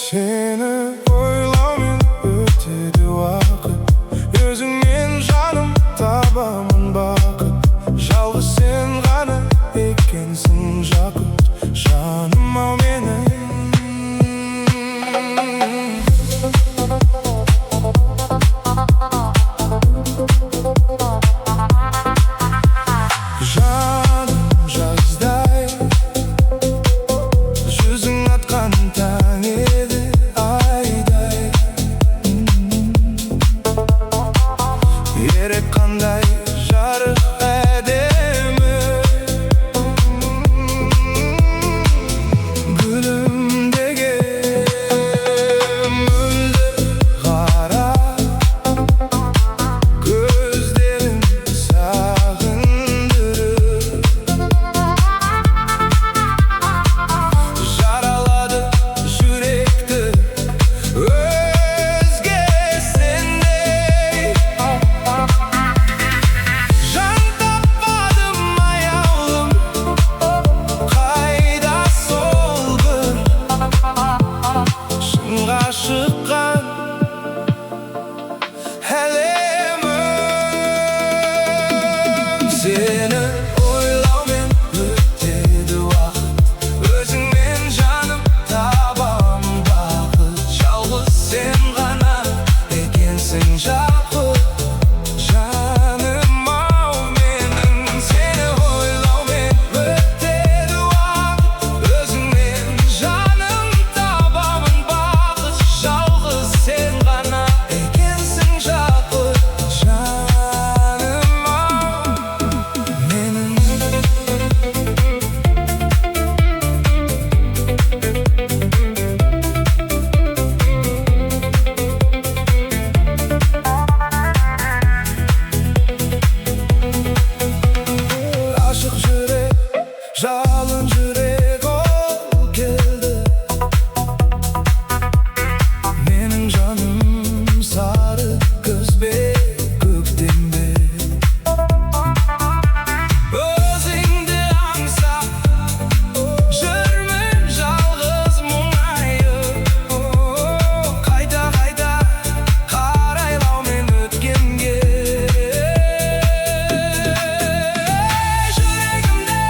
Seni oylamayın ötedi vakit. Özüңнен жаным табамын бақыт. Жалғыз сен ғана екенсің жақұт. Жаным ау менің. Жаным жаздай, жүзің атқан таң еді айдай. Ерек қандай жарық әдемі. Гүлімдегі мөлдір қара көздерің сағындырып жаралады жүректі өзге сендей. Жан таппадым аяулым, қайда сол бір шынға шыққан әлемім. Сені ойлаумен өтеді уақыт. Өзіңмен жаным табамын бақыт. Жалғыз сен ғана екенсің жақұт. Жаным ау менің. Сені ойлаумен өтеді уақыт. Өзіңмен жаным табамын бақыт. Жалғыз сен ғана екенсің жақұт. Жаным ау менің. Aşık жүрек, жалын жүрек ол келді. Менің жаным сары күз бе көктемде. Өзіңді аңсап жүрмін жалғыз мұңайып. Қайта қарайлаумен өткенге. Жүрегімде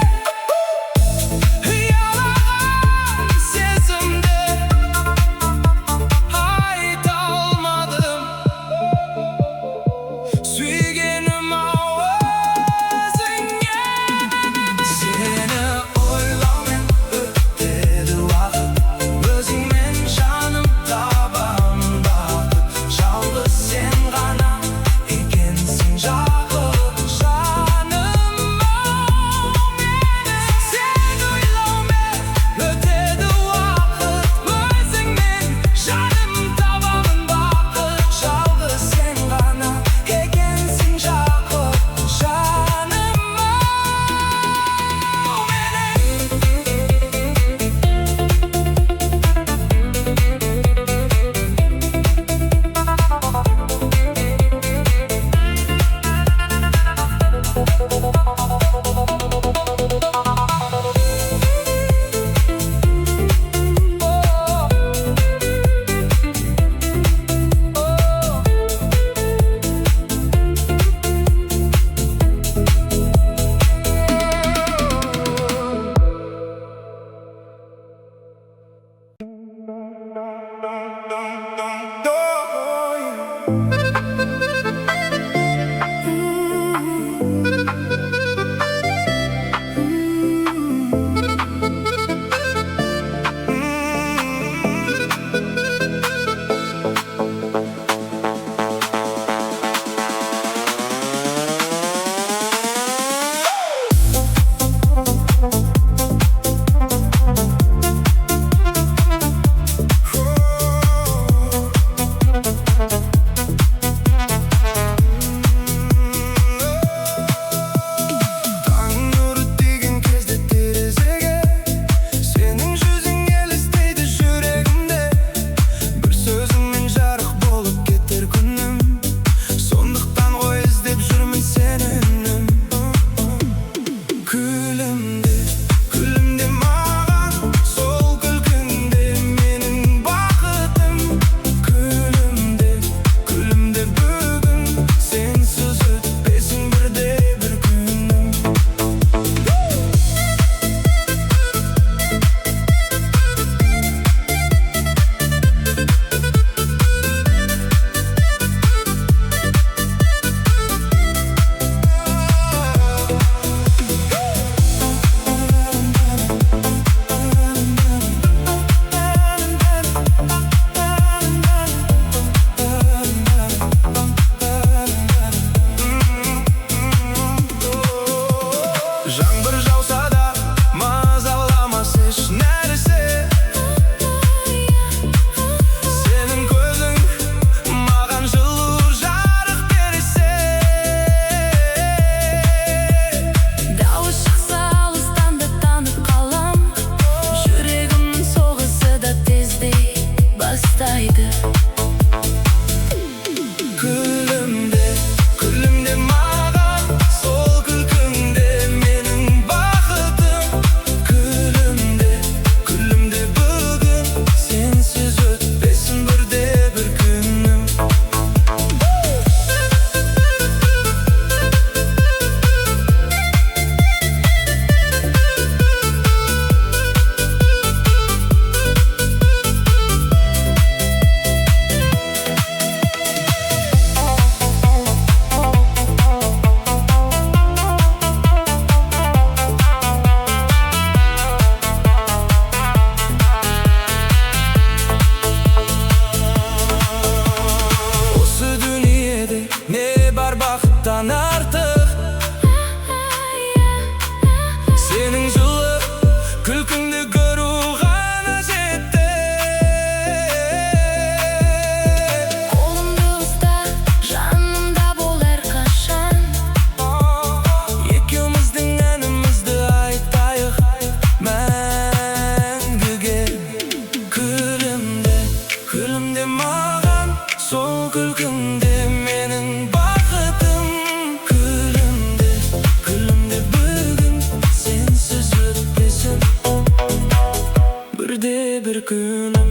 günüm.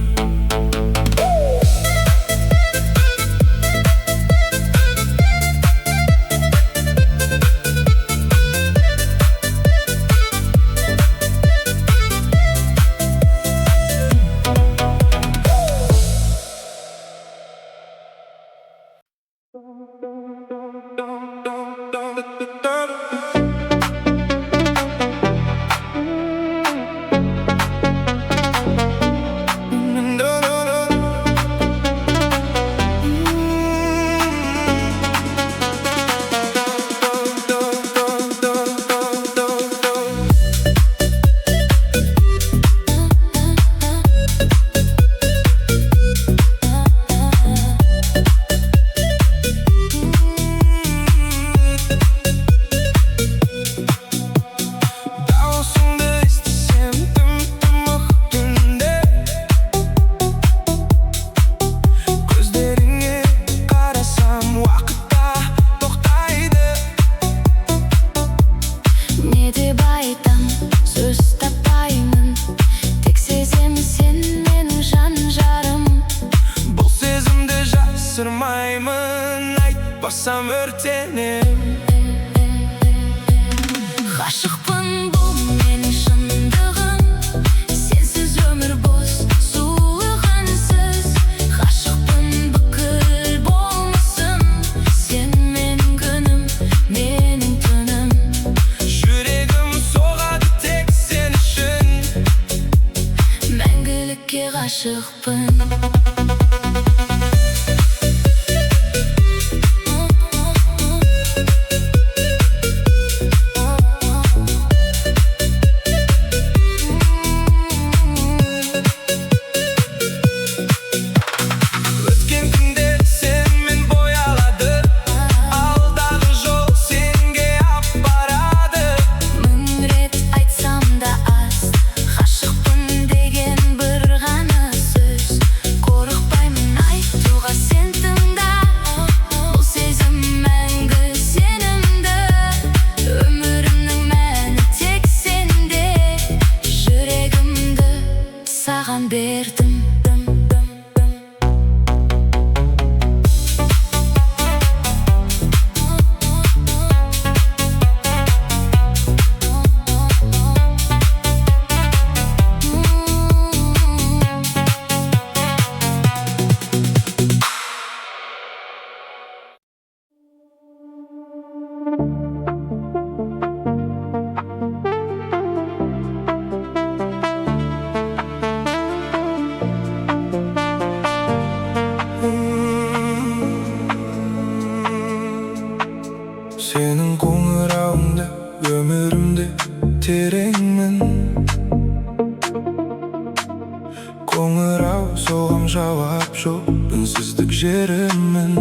Басам өртенем. Ғашықпын, бұл менің шындығым, сенсіз өмір бос, сұлығынсыз. Ғашықпын, бүкіл болмысым, сен менің күнім, менің түнім. Жүрегім соғады тек сен үшін, мәңгілікке ғашықпын. Саған бердім. Senin қоңырауыңда өмірімде тереңмін. Қоңырау соғам жауап жоқ, үнсіздік жерімін.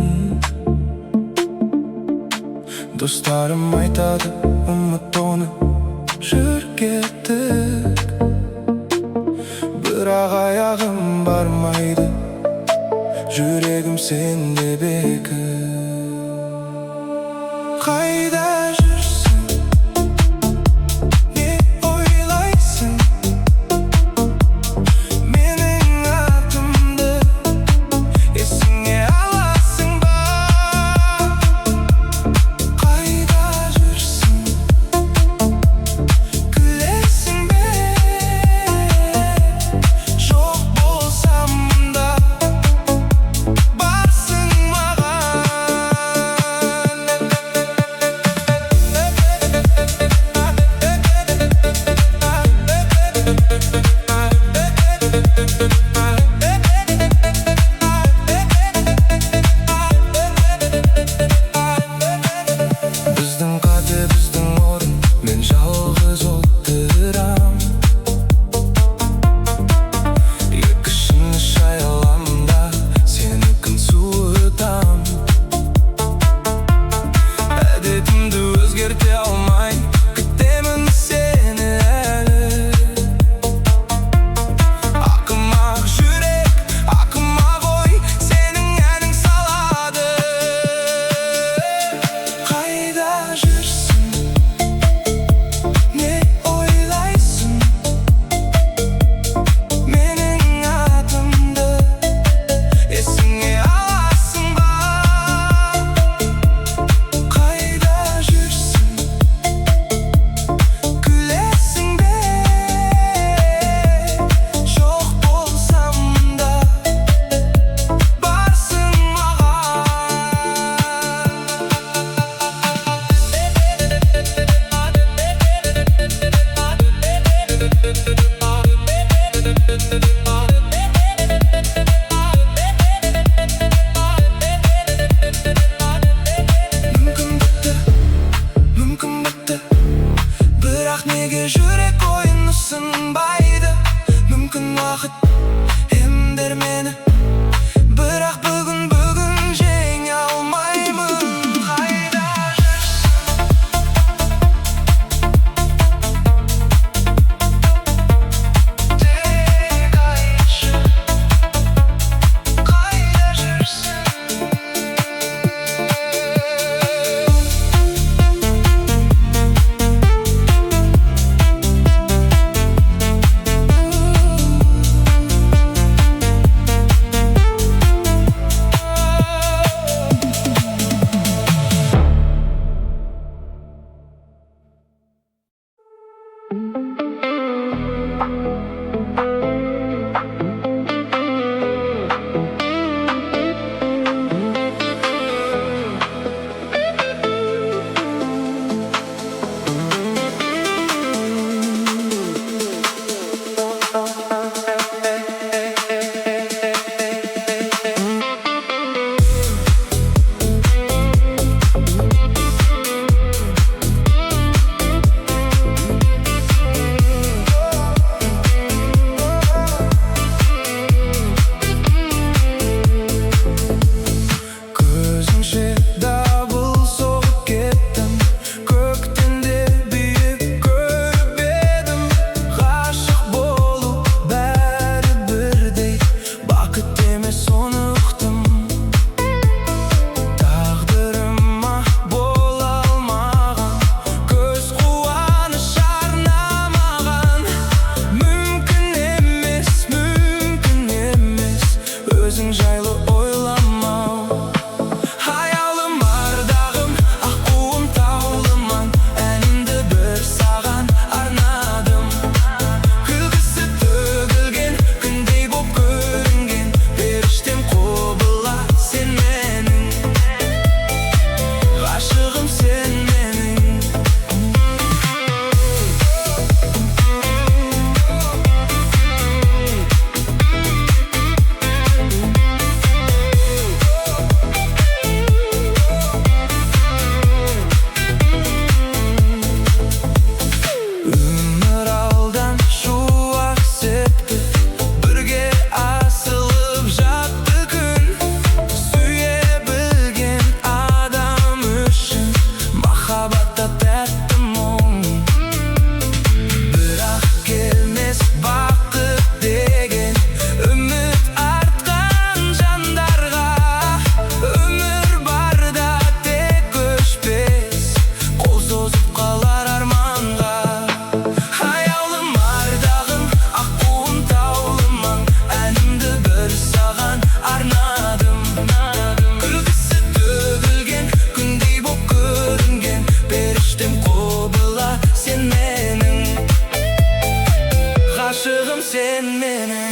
Достарым айтады, ұмыт оны, жүр кеттік. Бірақ аяғым бармайды, жүрегім сенде бекіп. Қайда жүрсің, не ойлайсың, менің атымды есіңе аласың ба? Қайда жүрсің, күлесің бе? Жоқ болсам мұнда, барсың маған. Көзіңше дабыл соғып кеттім, көктен де биік көріп едім. Ғашық болу бәрі бірдей, бақыт емес соны ұқтым. Тағдырыма бола алмаған, көз қуаныш арнамаған. Мүмкін емес, өзің жайлы ойламау. Аялым ардағым, аққуым таулыман, әнімді бір саған арнадым. Күлкісі төгілген, күндей боп көрінген, періштем құбыла сен менің. Ғашығым сен менің. Өмір алдан шуақ септі, бірге асылып жатты күн. Сүйе білген адам үшін махаббатта тәтті мұң. Бірақ келмес бақыт деген үміт артқан жандарға. Өмір барда тек өшпес, қол созып қалар арманға. Аялым ардағым, аққуым таулыман, әнімді бір саған арнадым. Күлкісі төгілген, күндей боп көрінген, періштем құбыла сен менің. Ғашығым сен менің.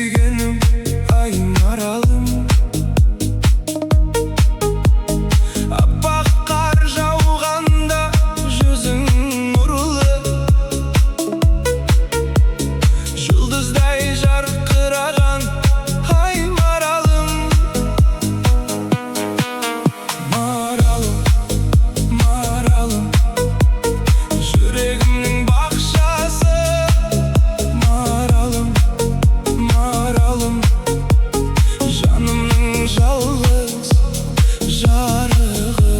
Suygenim ay maralım. Appak kar jauğanda yüzün nurlu, Жұлдыздай жарқыраған ay maralım. Maralım, maralım, жүрегімнің бақшасы. Maralım, maralım, жанымның жалғыз жарығы.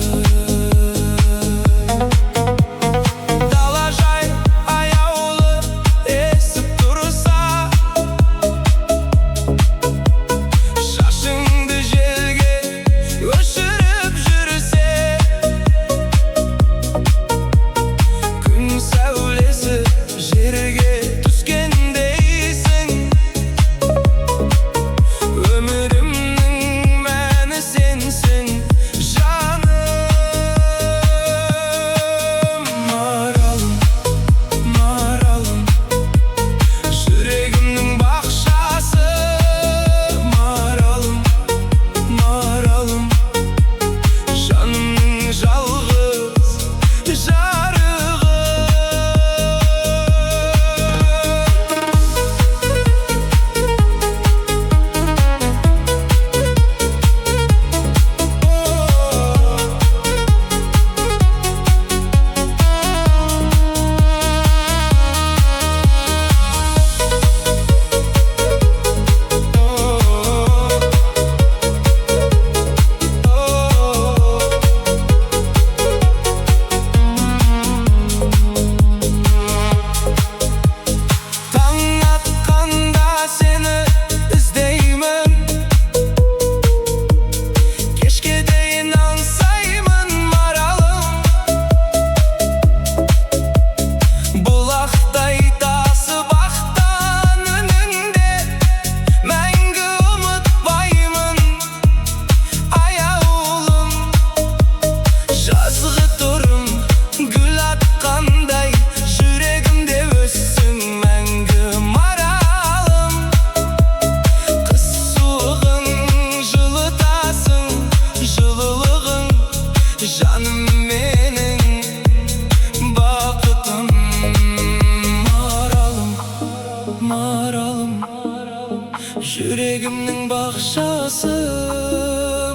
Дала жай аяулы есіп тұрса, шашыңды желге өшіріп жүрсе, күн сәулесі жерге түскендейсің. Өмірімнің мәні сенсің, жаным. Маралым, маралым, жүрегімнің бақшасы. Маралым, маралым, жанымның жалғыз жарығы. Таң атқанда сені іздеймін, кешке дейін аңсаймын маралым. Бұлақтай тасып аққан үніңде мәңгі ұмытпаймын аяулым. Жазғытұрым гүл атқандай жүрегімде өссін мәңгі маралым. Қыс суығын жылытасың, жылылығың жаным менің бақытым. Маралым, маралым, жүрегімнің бақшасы.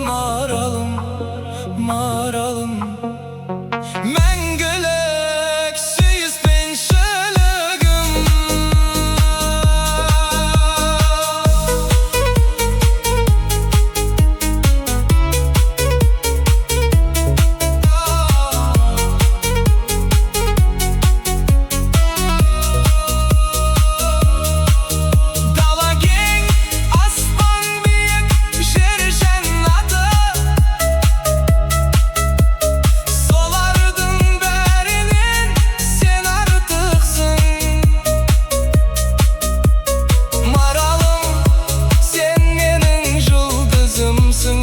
Маралым, маралым, мәңгілік сүйіспеншілігім. Дала кең, аспан биік, жер жәннаты. Солардың бәрінен сен артықсың. Маралым, сен менің жұлдызымсың.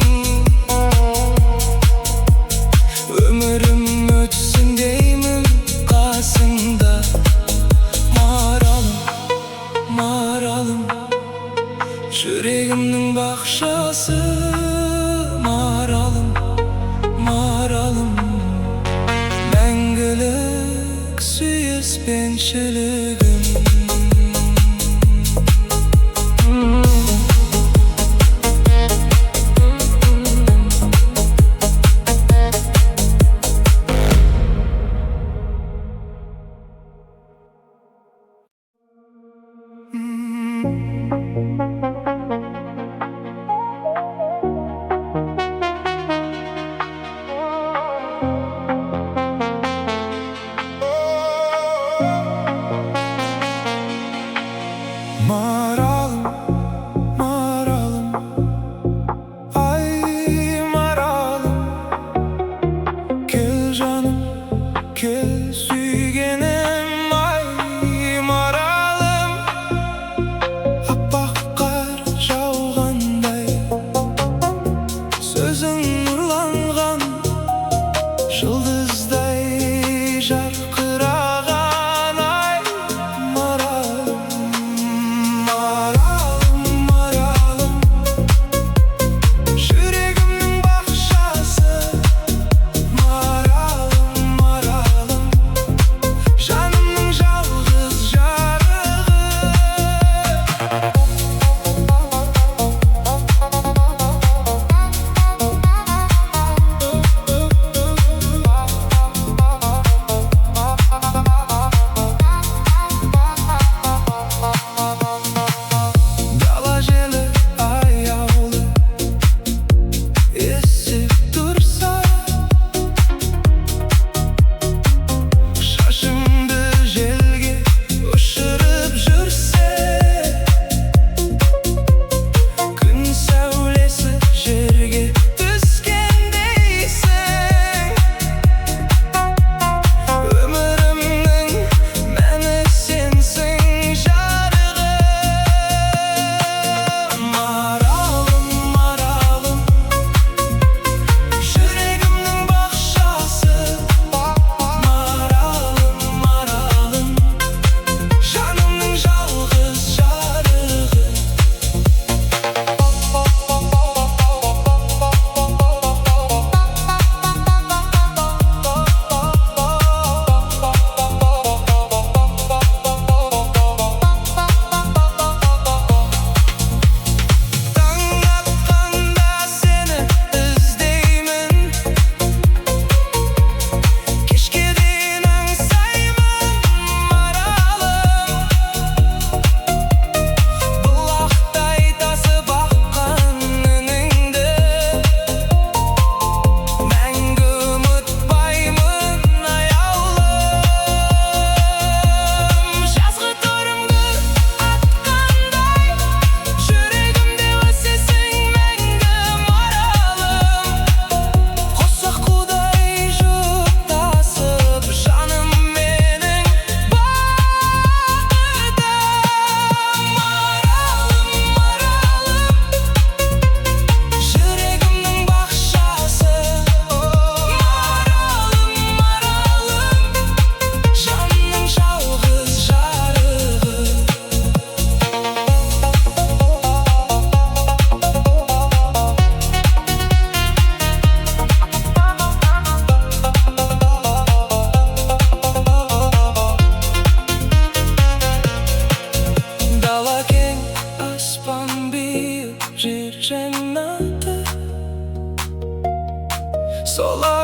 Өмірім өтсін деймін қасыңда. Маралым, маралым, жүрегімнің бақшасы. Маралым, маралым, мәңгілік сүйіспеншілігім. Ашқан бүйір жер жәннаты солай